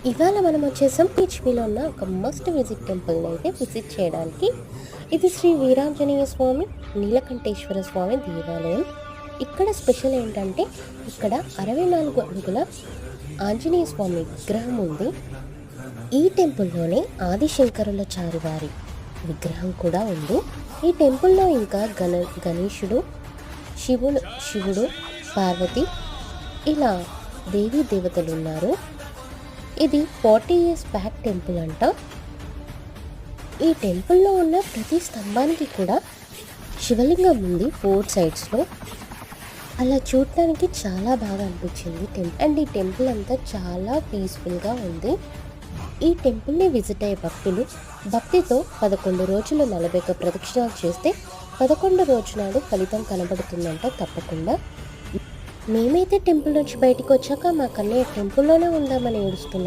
ఇవాళ మనం వచ్చేసాం హెచ్పిలో ఉన్న ఒక మస్ట్ విజిట్ టెంపుల్ని అయితే విజిట్ చేయడానికి. ఇది శ్రీ వీరాంజనేయ స్వామి నీలకంఠేశ్వర స్వామి దేవాలయం. ఇక్కడ స్పెషల్ ఏంటంటే ఇక్కడ 64 అడుగుల ఆంజనేయ స్వామి విగ్రహం ఉంది. ఈ టెంపుల్లోనే ఆదిశంకరులాచారి వారి విగ్రహం కూడా ఉంది. ఈ టెంపుల్లో ఇంకా గణేశుడు, శివుడు, పార్వతి ఇలా దేవీ దేవతలు ఉన్నారు. ఇది 40 years బ్యాక్ టెంపుల్ అంట. ఈ టెంపుల్లో ఉన్న ప్రతి స్తంభానికి కూడా శివలింగం ఉంది 4 sides. అలా చూడటానికి చాలా బాగా అనిపించింది టెంపుల్. అండ్ ఈ టెంపుల్ అంతా చాలా పీస్ఫుల్గా ఉంది. ఈ టెంపుల్ని విజిట్ అయ్యే భక్తులు భక్తితో 11 రోజులు 41 ప్రదక్షిణాలు చేస్తే 11 రోజు నాడు ఫలితం కనబడుతుందంట తప్పకుండా. మేమైతే టెంపుల్ నుంచి బయటకు వచ్చాక మా కన్నయ్య టెంపుల్లోనే ఉందామని ఏడుస్తున్నాం.